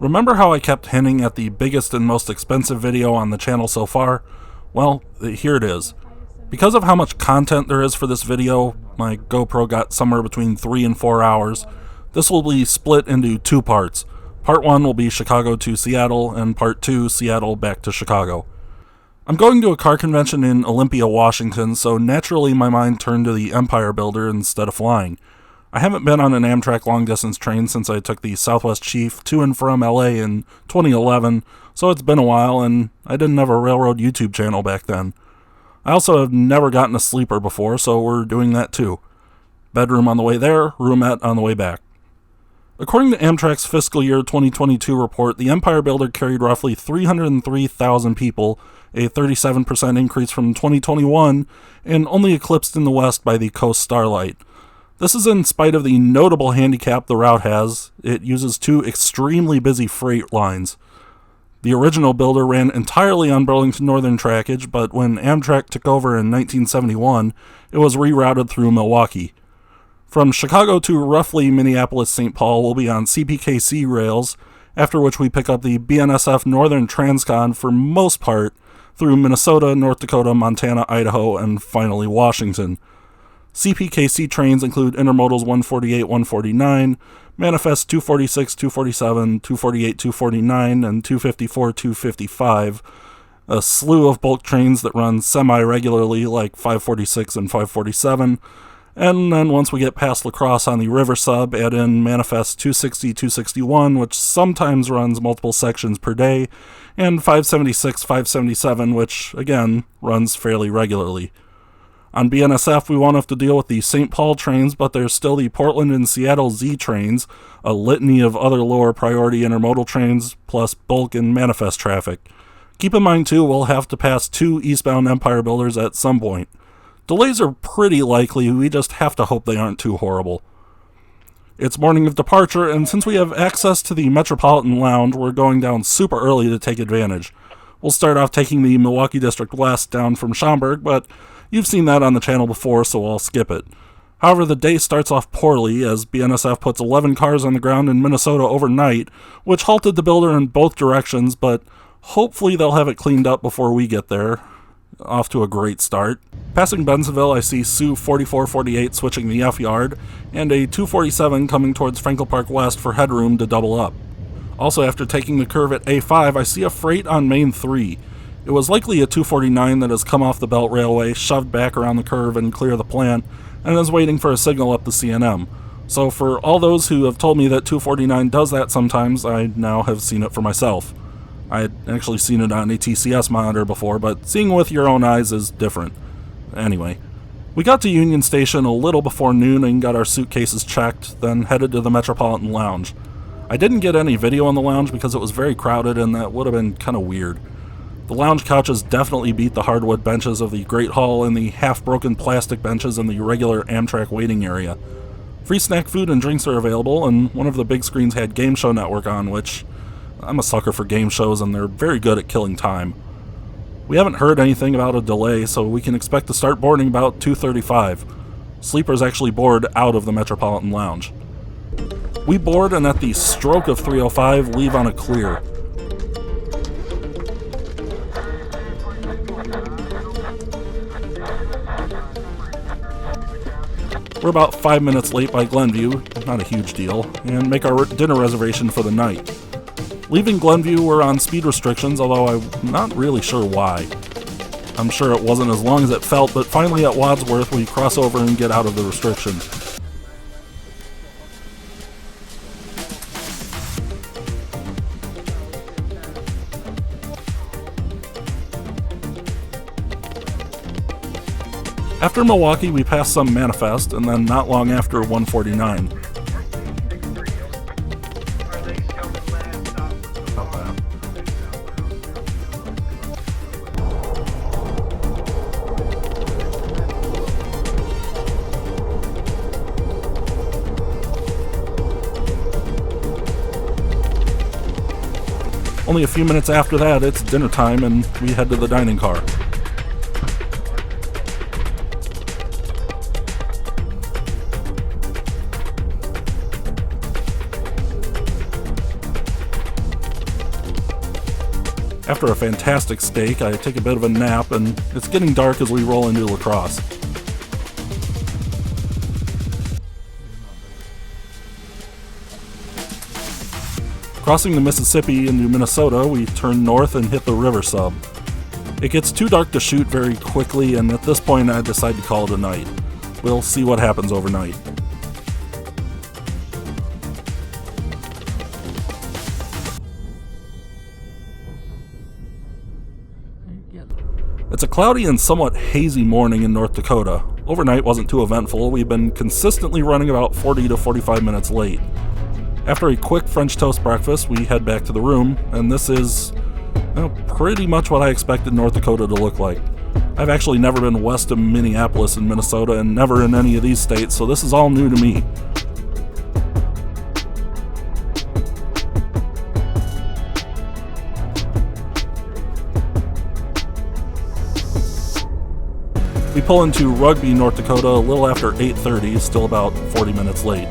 Remember how I kept hinting at the biggest and most expensive video on the channel so far? Well, here it is. Because of how much content there is for this video, my GoPro got somewhere between 3 and 4 hours. This will be split into 2 parts. Part 1 will be Chicago to Seattle, and Part 2, Seattle back to Chicago. I'm going to a car convention in Olympia, Washington, so naturally my mind turned to the Empire Builder instead of flying. I haven't been on an Amtrak long-distance train since I took the Southwest Chief to and from LA in 2011, so it's been a while, and I didn't have a railroad YouTube channel back then. I also have never gotten a sleeper before, so we're doing that too. Bedroom on the way there, roomette on the way back. According to Amtrak's fiscal year 2022 report, the Empire Builder carried roughly 303,000 people, a 37% increase from 2021, and only eclipsed in the west by the Coast Starlight. This is in spite of the notable handicap the route has. It uses 2 extremely busy freight lines. The original builder ran entirely on Burlington Northern trackage, but when Amtrak took over in 1971, it was rerouted through Milwaukee. From Chicago to roughly Minneapolis-St. Paul will be on CPKC rails, after which we pick up the BNSF Northern Transcon for most part through Minnesota, North Dakota, Montana, Idaho, and finally Washington. CPKC trains include Intermodals 148, 149, Manifest 246, 247, 248, 249, and 254, 255, a slew of bulk trains that run semi-regularly like 546 and 547, and then once we get past La Crosse on the River Sub, add in Manifest 260, 261, which sometimes runs multiple sections per day, and 576, 577, which, again, runs fairly regularly. On BNSF, we won't have to deal with the St. Paul trains, but there's still the Portland and Seattle Z trains, a litany of other lower priority intermodal trains, plus bulk and manifest traffic. Keep in mind, too, we'll have to pass 2 eastbound Empire Builders at some point. Delays are pretty likely, we just have to hope they aren't too horrible. It's morning of departure, and since we have access to the Metropolitan Lounge, we're going down super early to take advantage. We'll start off taking the Milwaukee District West down from Schaumburg, but you've seen that on the channel before, so I'll skip it. However, the day starts off poorly as BNSF puts 11 cars on the ground in Minnesota overnight, which halted the builder in both directions, but hopefully they'll have it cleaned up before we get there. Off to a great start. Passing Bensenville, I see Sioux 4448 switching the F yard, and a 247 coming towards Frankel Park West for headroom to double up. Also, after taking the curve at A5, I see a freight on Main 3. It was likely a 249 that has come off the Belt Railway, shoved back around the curve and clear the plant, and is waiting for a signal up the CNM. So for all those who have told me that 249 does that sometimes, I now have seen it for myself. I had actually seen it on a TCS monitor before, but seeing with your own eyes is different. Anyway, we got to Union Station a little before noon and got our suitcases checked, then headed to the Metropolitan Lounge. I didn't get any video on the lounge because it was very crowded and that would have been kind of weird. The lounge couches definitely beat the hardwood benches of the Great Hall and the half-broken plastic benches in the regular Amtrak waiting area. Free snack food and drinks are available, and one of the big screens had Game Show Network on, which I'm a sucker for game shows and they're very good at killing time. We haven't heard anything about a delay, so we can expect to start boarding about 2:35. Sleepers actually board out of the Metropolitan Lounge. We board and at the stroke of 3:05 leave on a clear. We're about 5 minutes late by Glenview, not a huge deal, and make our dinner reservation for the night. Leaving Glenview, we're on speed restrictions, although I'm not really sure why. I'm sure it wasn't as long as it felt, but finally at Wadsworth we cross over and get out of the restriction. After Milwaukee, we pass some Manifest, and then not long after 149. Only a few minutes after that, it's dinner time, and we head to the dining car. After a fantastic steak, I take a bit of a nap, and it's getting dark as we roll into La Crosse. Crossing the Mississippi into Minnesota, we turn north and hit the river sub. It gets too dark to shoot very quickly, and at this point I decide to call it a night. We'll see what happens overnight. It's a cloudy and somewhat hazy morning in North Dakota. Overnight wasn't too eventful. We've been consistently running about 40 to 45 minutes late. After a quick French toast breakfast, we head back to the room, and this is pretty much what I expected North Dakota to look like. I've actually never been west of Minneapolis in Minnesota and never in any of these states, so this is all new to me. We pull into Rugby, North Dakota a little after 8:30, still about 40 minutes late.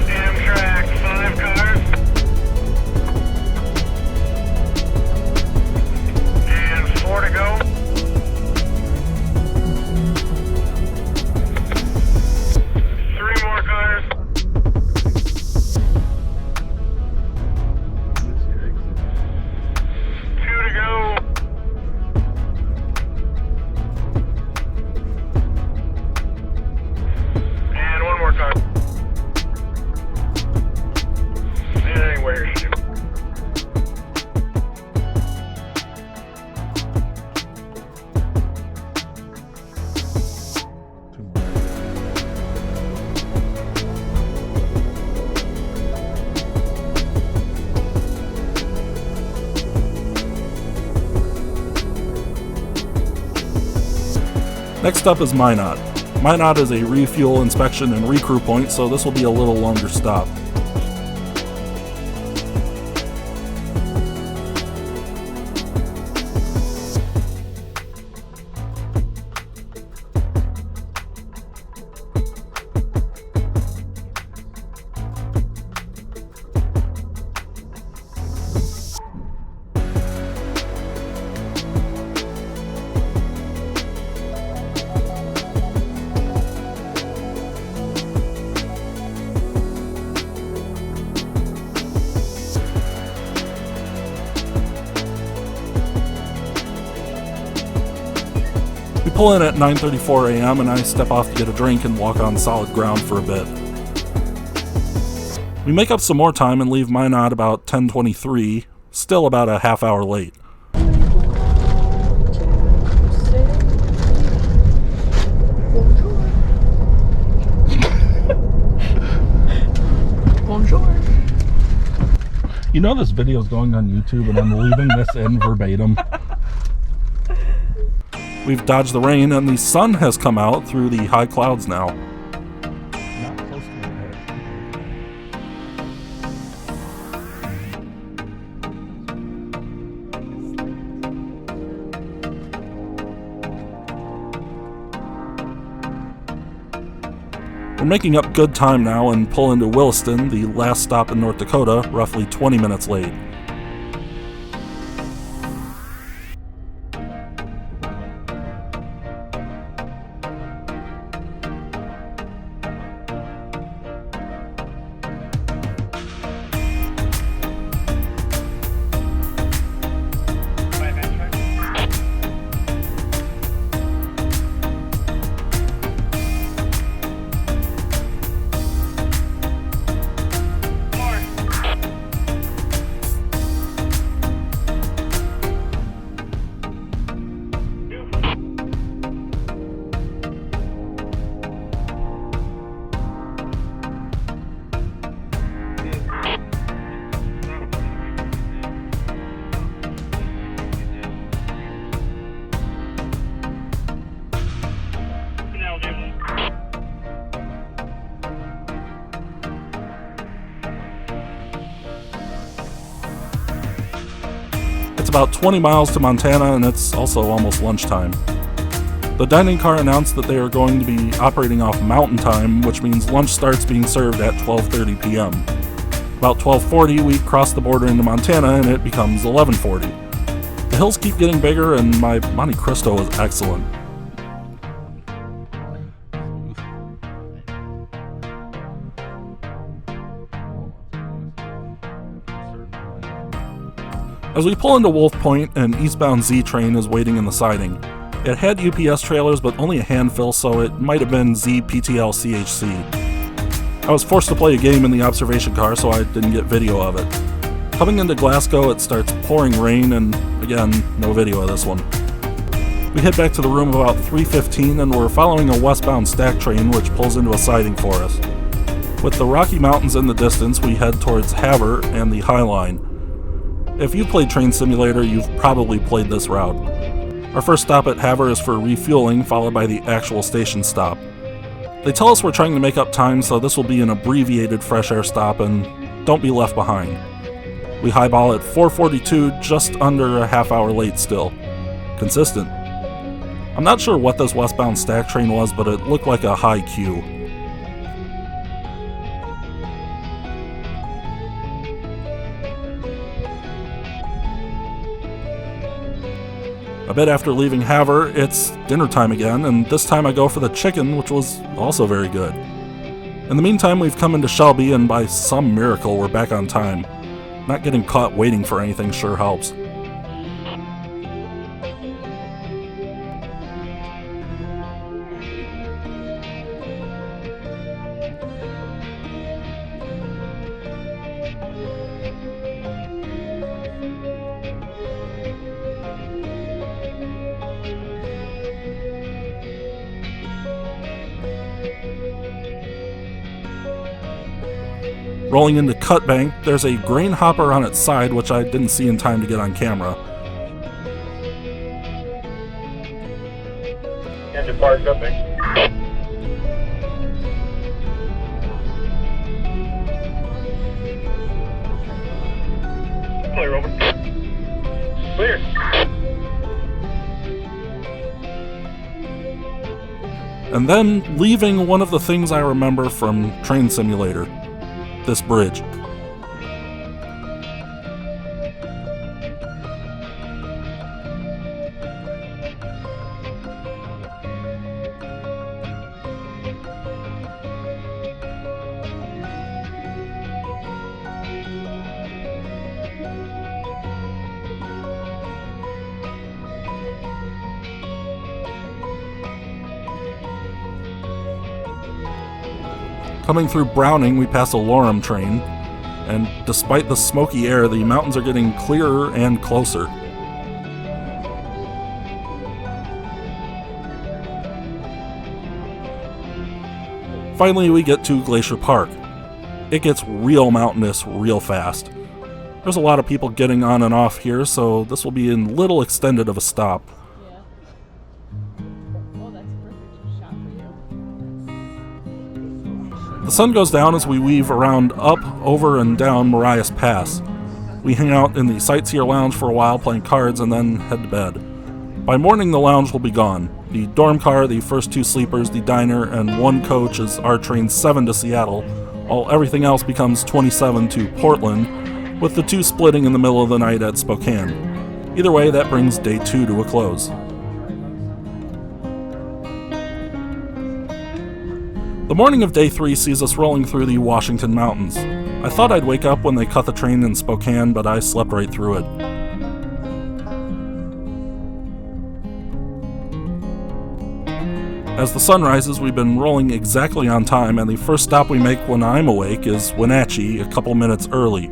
Amtrak, 5 cars. And 4 to go. 3 more cars. 2 to go. And 1 more car. Anywhere. Next up is Minot. Minot is a refuel, inspection, and recrew point, so this will be a little longer stop. We pull in at 9:34 a.m. and I step off to get a drink and walk on solid ground for a bit. We make up some more time and leave Minot about 10:23, still about a half hour late. Bonjour. You know this video is going on YouTube and I'm leaving this in verbatim. We've dodged the rain and the sun has come out through the high clouds now. Not close to your head. We're making up good time now and pull into Williston, the last stop in North Dakota, roughly 20 minutes late. It's about 20 miles to Montana, and it's also almost lunchtime. The dining car announced that they are going to be operating off Mountain Time, which means lunch starts being served at 12:30 p.m. About 12:40, we cross the border into Montana, and it becomes 11:40. The hills keep getting bigger, and my Monte Cristo is excellent. As we pull into Wolf Point, an eastbound Z train is waiting in the siding. It had UPS trailers, but only a handful, so it might have been ZPTL CHC. I was forced to play a game in the observation car, so I didn't get video of it. Coming into Glasgow, it starts pouring rain, and again, no video of this one. We head back to the room about 3:15, and we're following a westbound stack train which pulls into a siding for us. With the Rocky Mountains in the distance, we head towards Havre and the High Line. If you've played Train Simulator, you've probably played this route. Our first stop at Havre is for refueling, followed by the actual station stop. They tell us we're trying to make up time, so this will be an abbreviated fresh air stop, and don't be left behind. We highball at 4:42, just under a half hour late still. Consistent. I'm not sure what this westbound stack train was, but it looked like a high Q. A bit after leaving Havre, it's dinner time again, and this time I go for the chicken, which was also very good. In the meantime, we've come into Shelby, and by some miracle, we're back on time. Not getting caught waiting for anything sure helps. Rolling into Cut Bank, there's a grain hopper on its side, which I didn't see in time to get on camera. Engine park Cut Bank. Clear, over. Clear. And then leaving one of the things I remember from Train Simulator. This bridge. Coming through Browning, we pass a Lorem train, and despite the smoky air, the mountains are getting clearer and closer. Finally, we get to Glacier Park. It gets real mountainous real fast. There's a lot of people getting on and off here, so this will be a little extended of a stop. The sun goes down as we weave around up, over, and down Marias Pass. We hang out in the Sightseer Lounge for a while playing cards and then head to bed. By morning, the lounge will be gone. The dorm car, the first two sleepers, the diner, and one coach is our train 7 to Seattle, while everything else becomes 27 to Portland, with the two splitting in the middle of the night at Spokane. Either way, that brings day 2 to a close. The morning of day 3 sees us rolling through the Washington Mountains. I thought I'd wake up when they cut the train in Spokane, but I slept right through it. As the sun rises, we've been rolling exactly on time, and the first stop we make when I'm awake is Wenatchee, a couple minutes early.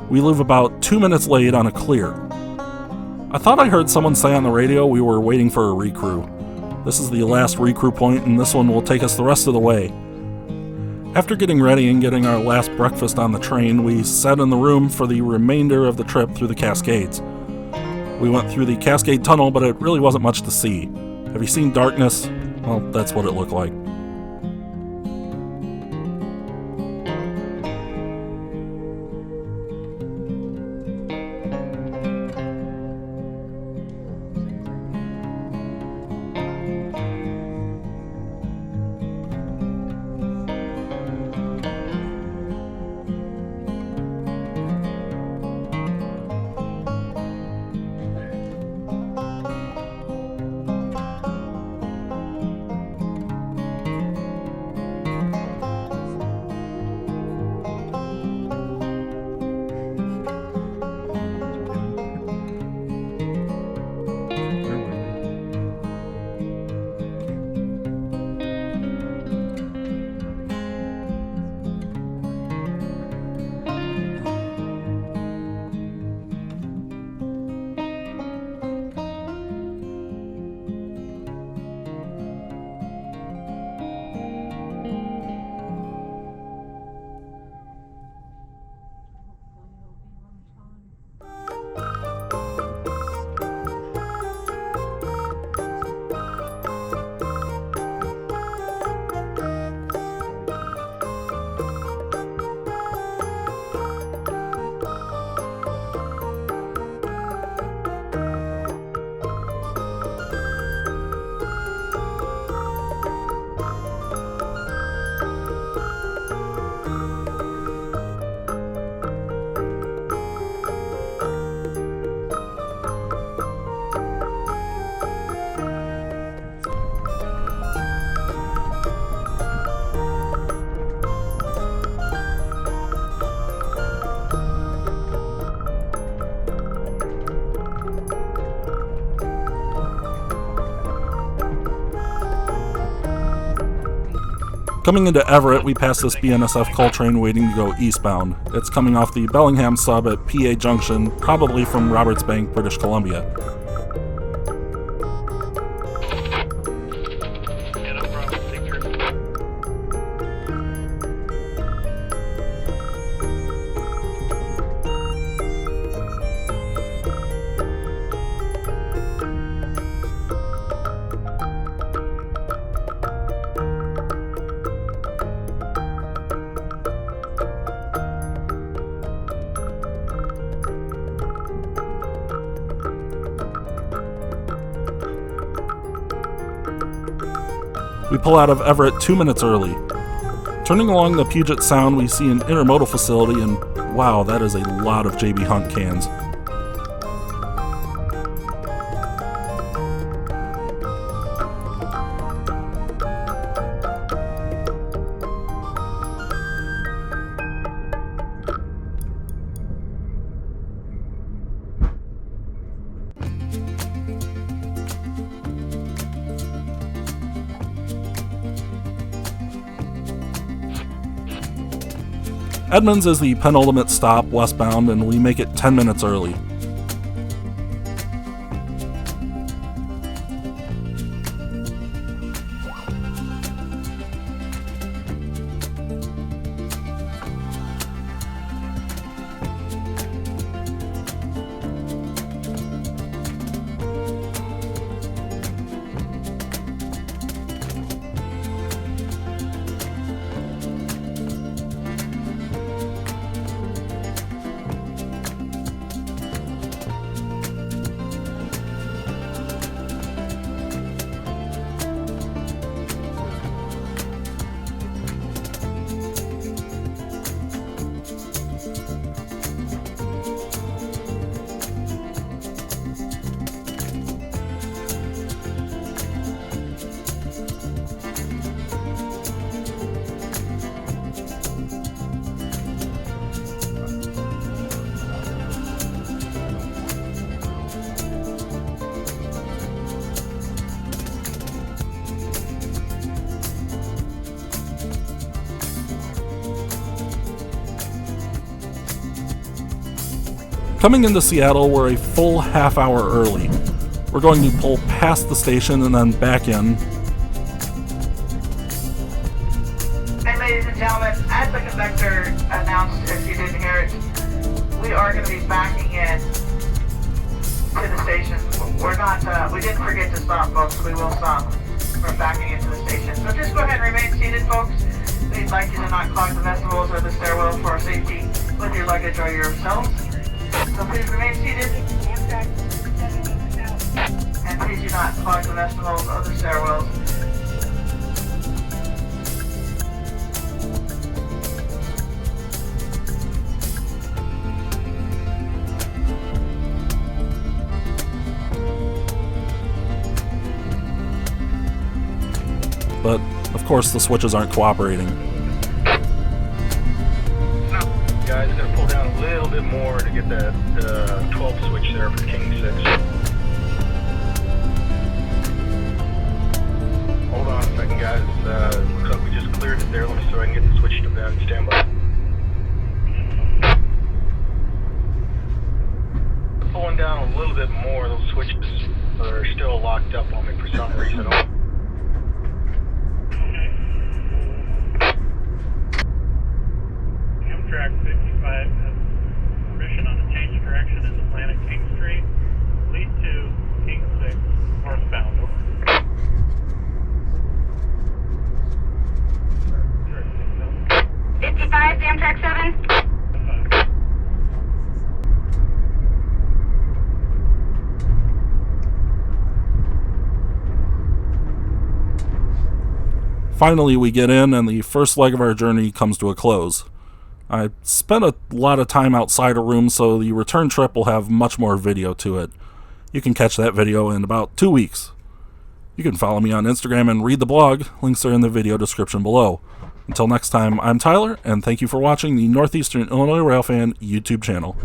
We leave about 2 minutes late on a clear. I thought I heard someone say on the radio we were waiting for a recrew. This is the last recrew point, and this one will take us the rest of the way. After getting ready and getting our last breakfast on the train, we sat in the room for the remainder of the trip through the Cascades. We went through the Cascade Tunnel, but it really wasn't much to see. Have you seen darkness? Well, that's what it looked like. Coming into Everett, we pass this BNSF coal train waiting to go eastbound. It's coming off the Bellingham sub at PA Junction, probably from Roberts Bank, British Columbia. We pull out of Everett 2 minutes early. Turning along the Puget Sound, we see an intermodal facility, and wow, that is a lot of JB Hunt cans. Edmonds is the penultimate stop westbound, and we make it 10 minutes early. Coming into Seattle, we're a full half hour early. We're going to pull past the station and then back in. And ladies and gentlemen, as the conductor announced, if you didn't hear it, we are going to be backing in to the station. We didn't forget to stop, folks. We will stop. We're backing into the station. So just go ahead and remain seated, folks. We'd like you to not clog the vestibules or the stairwell for our safety with your luggage or yourselves. So please remain seated. And please do not clog the vestibules or the stairwells. But, of course, the switches aren't cooperating. Guys, gotta pull down a little bit more to get the 12 switch there for King 6. Hold on a second, guys. Looks like we just cleared it there. Let me see if I can get the switch to down. Stand by. Pulling down a little bit more. Those switches are still locked up on me for some reason. Amtrak 55 has permission on a change direction in Atlantic King Street. Lead to King 6 northbound. Over. 55, Amtrak 7. Finally, we get in, and the first leg of our journey comes to a close. I spent a lot of time outside a room, so the return trip will have much more video to it. You can catch that video in about 2 weeks. You can follow me on Instagram and read the blog. Links are in the video description below. Until next time, I'm Tyler, and thank you for watching the Northeastern Illinois Railfan YouTube channel.